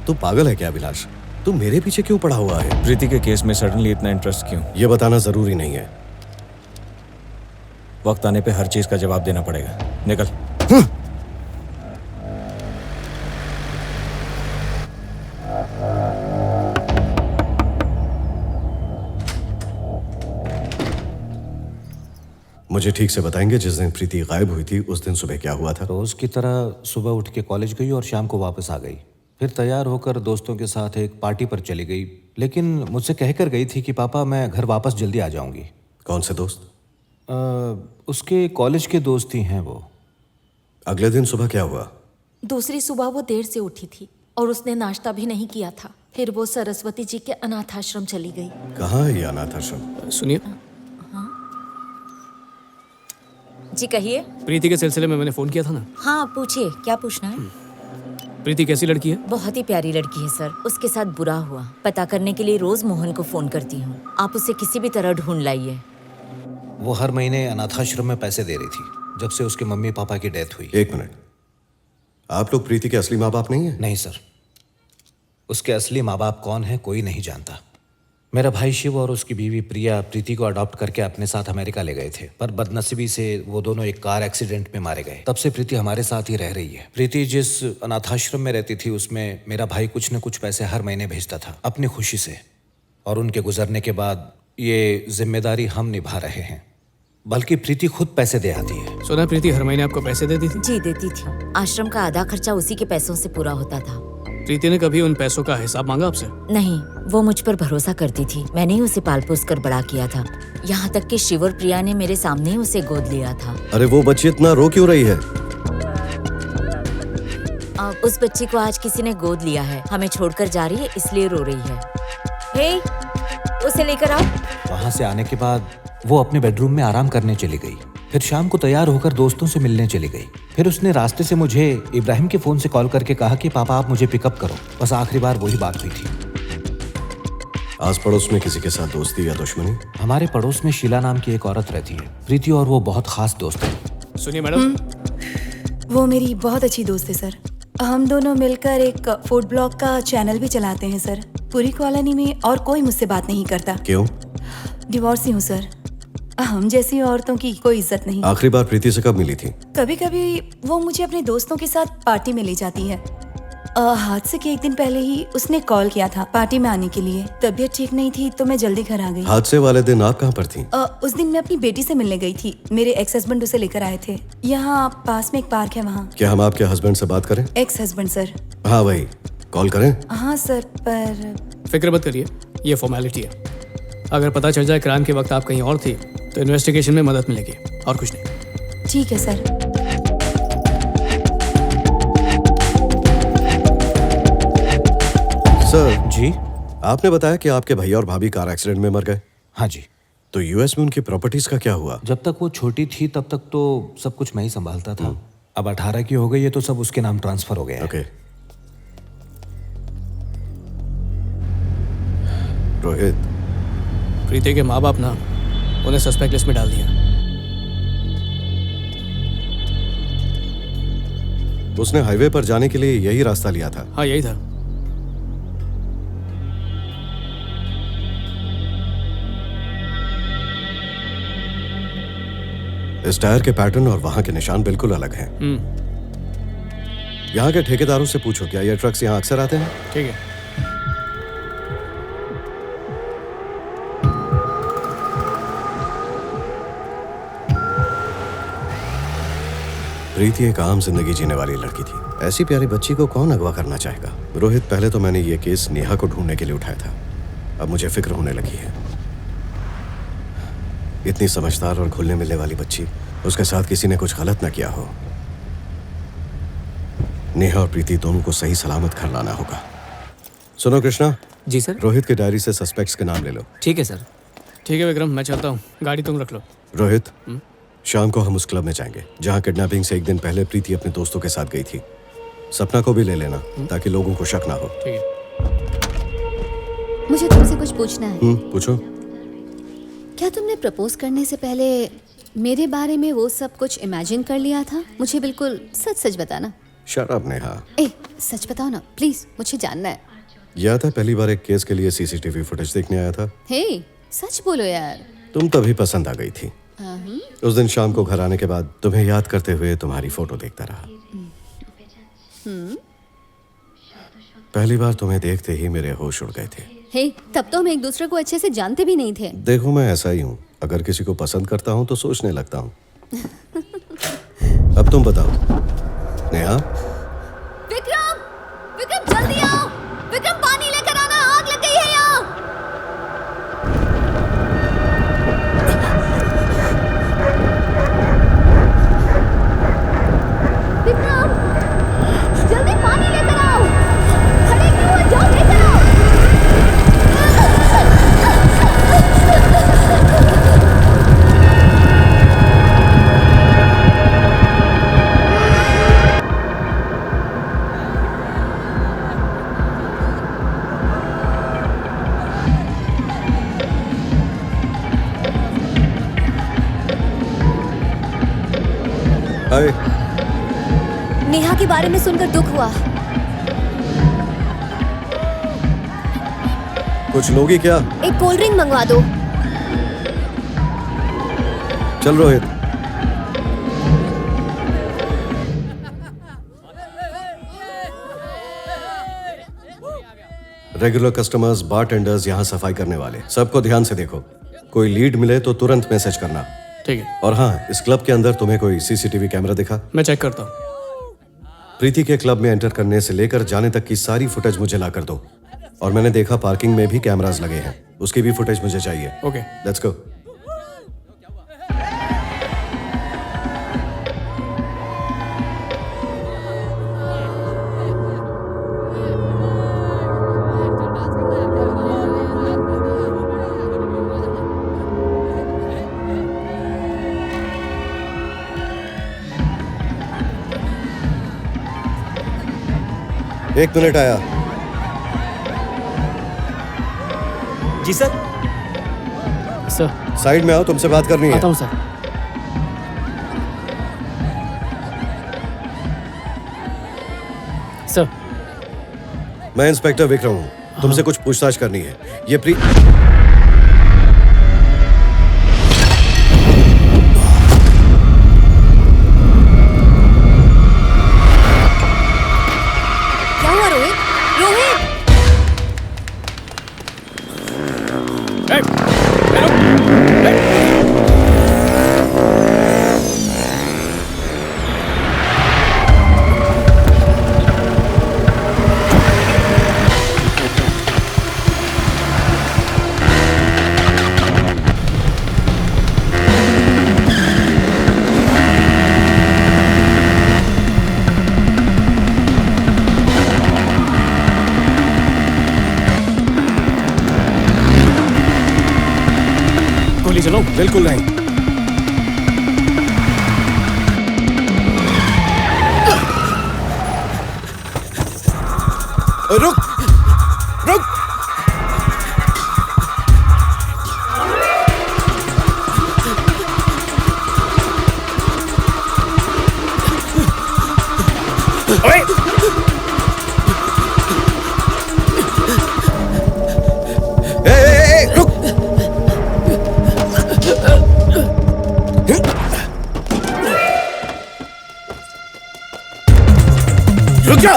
तू पागल है क्या अभिलाष? तू मेरे पीछे क्यों पड़ा हुआ है? प्रीति के केस में सडनली इतना इंटरेस्ट क्यों? ये बताना जरूरी नहीं है। वक्त आने पे हर चीज का जवाब देना पड़ेगा। निकल। मुझे ठीक से बताएंगे जिस दिन प्रीति गायब हुई थी उस दिन सुबह क्या हुआ था? रोज की तरह सुबह उठ के कॉलेज गई और शाम को वापस आ गई। फिर तैयार होकर दोस्तों के साथ एक पार्टी पर चली गई, लेकिन मुझसे कहकर गई थी कि पापा मैं घर वापस जल्दी आ जाऊंगी। कौन से दोस्त? उसके कॉलेज के दोस्त ही हैं वो। अगले दिन सुबह क्या हुआ? दूसरी सुबह वो देर से उठी थी और उसने नाश्ता भी नहीं किया था। फिर वो सरस्वती जी के अनाथ आश्रम चली गई। कहाँ है ये अनाथ आश्रम? सुनिए, जी कहिए। प्रीति के सिलसिले में मैंने फोन किया था ना। हाँ पूछिए, क्या पूछना है? प्रीति कैसी लड़की है? बहुत ही प्यारी लड़की है सर। उसके साथ बुरा हुआ, पता करने के लिए रोज मोहन को फोन करती हूँ। आप उसे किसी भी तरह ढूंढ लाइए। वो हर महीने अनाथाश्रम में पैसे दे रही थी जब से उसके मम्मी पापा की डेथ हुई। एक मिनट, आप लोग प्रीति के असली माँ बाप नहीं है? नहीं सर, उसके असली माँ बाप कौन है कोई नहीं जानता। मेरा भाई शिव और उसकी बीवी प्रिया प्रीति को अडॉप्ट करके अपने साथ अमेरिका ले गए थे, पर बदनसीबी से वो दोनों एक कार एक्सीडेंट में मारे गए। तब से प्रीति हमारे साथ ही रह रही है। प्रीति जिस अनाथाश्रम में रहती थी उसमें मेरा भाई कुछ न कुछ पैसे हर महीने भेजता था अपनी खुशी से, और उनके गुजरने के बाद ये जिम्मेदारी हम निभा रहे हैं। बल्कि प्रीति खुद पैसे दे आती है। सुना प्रीति हर महीने आपको पैसे देती थी? जी देती थी। आश्रम का आधा खर्चा उसी के पैसों से पूरा होता था। प्रीति ने कभी उन पैसों का हिसाब मांगा आपसे? नहीं, वो मुझ पर भरोसा करती थी। मैंने ही उसे पाल पोस कर बड़ा किया था। यहाँ तक कि शिव और प्रिया ने मेरे सामने ही उसे गोद लिया था। अरे वो बच्ची इतना रो क्यों रही है? उस बच्ची को आज किसी ने गोद लिया है, हमें छोड़कर जा रही है इसलिए रो रही है। हे, उसे लेकर आओ। वहाँ से आने के बाद वो अपने बेडरूम में आराम करने चली गई। फिर शाम को तैयार होकर दोस्तों से मिलने चली गई। फिर उसने रास्ते से मुझे इब्राहिम के फोन से कॉल करके कहा कि पापा आप मुझे पिकअप करो। बस आखिरी बार वही बात हुई थी। आस पड़ोस में किसी के साथ दोस्ती या दुश्मनी? हमारे पड़ोस में शीला नाम की एक औरत रहती है। प्रीति और वो बहुत खास दोस्त है। सुनिए मैडम, वो मेरी बहुत अच्छी दोस्त है सर। हम दोनों मिलकर एक फूड ब्लॉग का चैनल भी चलाते हैं सर। पूरी कॉलोनी में और कोई मुझसे बात नहीं करता। क्यों? डिवोर्स ही हूँ सर। हम जैसी औरतों की कोई इज्जत नहीं। आखिरी बार प्रीति से कब मिली थी? कभी कभी वो मुझे अपने दोस्तों के साथ पार्टी में ले जाती है। हादसे के एक दिन पहले ही उसने कॉल किया था पार्टी में आने के लिए। तबीयत ठीक नहीं थी तो मैं जल्दी घर आ गई। हादसे वाले दिन आप कहाँ पर थी? उस दिन मैं अपनी बेटी से मिलने गई थी। मेरे एक्स हस्बैंड उसे लेकर आए थे। यहाँ पास में एक पार्क है, वहाँ। क्या हम आपके हस्बैंड से बात करें? Ex husband sir. हाँ वही, कॉल करें? हाँ सर, पर फिक्र मत करिए, ये फॉर्मेलिटी है। अगर पता चल जाए क्राइम के वक्त आप कहीं और थी तो इन्वेस्टिगेशन में मदद मिलेगी, और कुछ नहीं। ठीक है सर। सर जी? आपने बताया कि आपके भैया और भाभी कार एक्सीडेंट में मर गए। हाँ जी। तो यूएस में उनकी प्रॉपर्टीज का क्या हुआ? जब तक वो छोटी थी तब तक तो सब कुछ मैं ही संभालता था। अब 18 की हो गई है तो सब उसके नाम ट्रांसफर हो गया है। ओके। रोहित, प्रीति के माँ बाप ना उन्हें सस्पेक्ट लिस्ट में डाल दिया। उसने हाईवे पर जाने के लिए यही रास्ता लिया था? हाँ यही था। इस टायर के पैटर्न और वहां के निशान बिल्कुल अलग हैं। यहाँ के ठेकेदारों से पूछो क्या ये ट्रक्स यहाँ अक्सर आते हैं? ठीक है। प्रीति एक आम जिंदगी जीने वाली लड़की थी। ऐसी प्यारी बच्ची को कौन अगवा करना चाहेगा? रोहित, पहले तो मैंने ये केस नेहा को ढूंढने के लिए उठाया था। अब मुझे फिक्र होने लगी है। इतनी समझदार और घुलने मिलने वाली बच्ची, उसके साथ किसी ने कुछ गलत ना किया हो। नेहा और प्रीति दोनों को सही सलामत घर लाना होगा। सुनो कृष्णा। जी सर। रोहित के डायरी से सस्पेक्ट्स के नाम ले लो। ठीक है सर। ठीक है विक्रम, मैं चलता हूँ, गाड़ी तुम रख लो। रोहित, शाम को हम उस क्लब में जाएंगे जहाँ किडनैपिंग से एक दिन पहले प्रीति अपने दोस्तों के साथ गई थी। सपना को भी ले लेना ताकि लोगों को शक ना हो। ठीक है। मुझे तुमसे कुछ पूछना है। पूछो। क्या तुमने प्रपोज करने से पहले मेरे बारे में वो सब कुछ इमेजिन कर लिया था? मुझे बिल्कुल सच सच बताना। Shut up Neha. ए सच बताओ ना प्लीज, मुझे जानना है। याद है पहली बार एक केस के लिए सीसीटीवी फुटेज देखने आया था? हे सच बोलो यार। तुम तभी पसंद आ गई थी। उस दिन शाम को घर आने के बाद तुम्हें याद करते हुए तुम्हारी फोटो देखता रहा। पहली बार तुम्हें देखते ही मेरे होश उड़ गए थे। हे तब तो हम एक दूसरे को अच्छे से जानते भी नहीं थे। देखो मैं ऐसा ही हूँ, अगर किसी को पसंद करता हूँ तो सोचने लगता हूँ। अब तुम बताओ नेहा। विक्रम, विक्रम जल्दी आओ। विक्रम पानी लेकर आना, आग लग गई है यहाँ। विक्रम जल्दी पानी लेकर आओ। खड़े क्यों हो, जाओ लेकर आओ। हाय। नेहा के बारे में सुनकर दुख हुआ। कुछ लोगी क्या? एक कोल्ड ड्रिंक मंगवा दो। चल रोहित। रेगुलर कस्टमर्स, बारटेंडर्स, यहाँ सफाई करने वाले, सबको ध्यान से देखो। कोई लीड मिले तो तुरंत मैसेज करना। ठीक है, और हाँ, इस क्लब के अंदर तुम्हें कोई सीसीटीवी कैमरा दिखा? मैं चेक करता हूँ। प्रीति के क्लब में एंटर करने से लेकर जाने तक की सारी फुटेज मुझे ला कर दो। और मैंने देखा पार्किंग में भी कैमरास लगे हैं, उसकी भी फुटेज मुझे चाहिए। ओके। Let's go. एक मिनट आया। जी सर। सर साइड में आओ, तुमसे बात करनी है। आता हूँ सर। सर मैं इंस्पेक्टर विक्रम हूँ, तुमसे कुछ पूछताछ करनी है। ये क्या हुआ रोहित? रोहित गोली चलो। बिल्कुल नहीं। रुक रुक। रुक। रुक जा।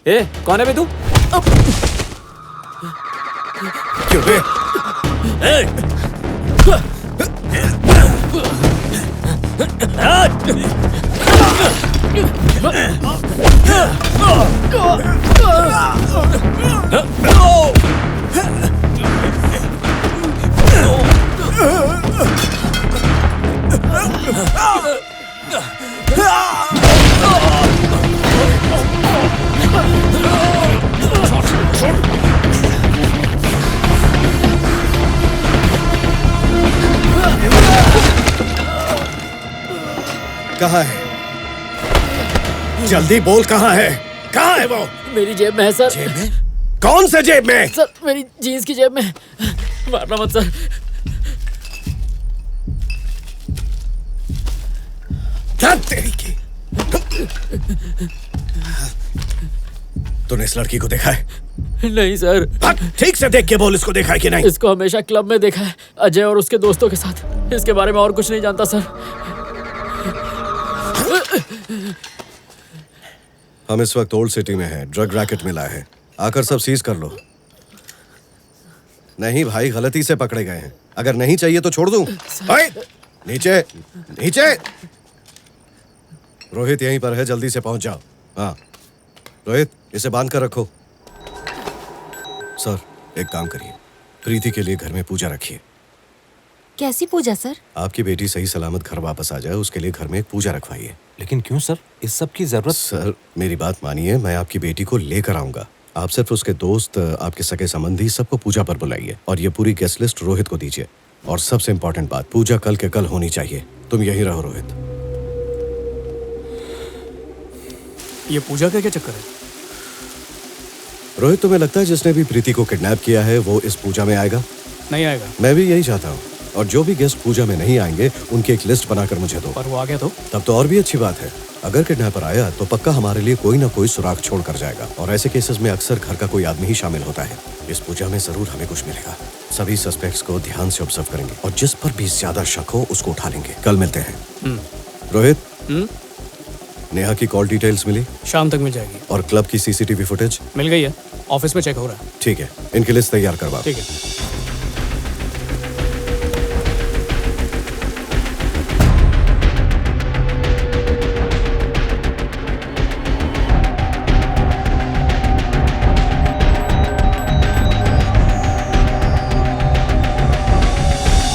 ए कौन है बे तू? क्यों बे? कहाँ है? जल्दी बोल, कहाँ है? कहाँ है वो? मेरी जेब में है सर। जेब में? कौन से जेब में? सर मेरी जीन्स की जेब में। मारना मत सर। क्या तेरी की? तूने इस लड़की को देखा है? नहीं सर। ठीक से देख के बोल, इसको देखा है कि नहीं? इसको हमेशा क्लब में देखा है, अजय और उसके दोस्तों के साथ। इसके बारे में और कुछ नहीं जानता सर। हम इस वक्त ओल्ड सिटी में हैं। ड्रग रैकेट मिला है, आकर सब सीज कर लो। नहीं भाई, गलती से पकड़े गए हैं। अगर नहीं चाहिए तो छोड़ दूं? ओए, नीचे नीचे। रोहित यहीं पर है, जल्दी से पहुंच जाओ। हाँ रोहित, इसे बांध कर रखो। सर एक काम करिए, प्रीति के लिए घर में पूजा रखिए। कैसी पूजा सर? आपकी बेटी सही सलामत घर वापस आ जाए, उसके लिए घर में एक पूजा रखवाइए। लेकिन क्यों सर, इस सब की जरूरत? सर मेरी बात मानिए, मैं आपकी बेटी को लेकर आऊंगा। आप सिर्फ उसके दोस्त, आपके सगे संबंधी सबको पूजा पर बुलाइए और ये पूरी गेस्ट लिस्ट रोहित को दीजिए। और सबसे इम्पोर्टेंट बात, पूजा कल के कल होनी चाहिए। तुम यहीं रहो रोहित। ये पूजा का क्या चक्कर है? रोहित, तुम्हें लगता है जिसने भी प्रीति को किडनैप किया है वो इस पूजा में आएगा? नहीं आएगा। मैं भी यही चाहता हूँ। और जो भी गेस्ट पूजा में नहीं आएंगे उनकी एक लिस्ट बनाकर मुझे दो। पर वो आ गया तो? तब तो और भी अच्छी बात है। अगर किडनैपर आया तो पक्का हमारे लिए कोई ना कोई सुराग छोड़ कर जाएगा। और ऐसे केसेस में अक्सर घर का कोई आदमी ही शामिल होता है। इस पूजा में जरूर हमें कुछ मिलेगा। सभी सस्पेक्ट्स को ध्यान से ऑब्जर्व करेंगे और जिस पर भी ज्यादा शक हो उसको उठा लेंगे। कल मिलते हैं। रोहित, नेहा की कॉल डिटेल्स मिली? शाम तक मिल जाएगी। और क्लब की सीसीटीवी फुटेज? मिल गई है, ऑफिस में चेक हो रहा है। ठीक है, इनकी लिस्ट तैयार करवा। ठीक है।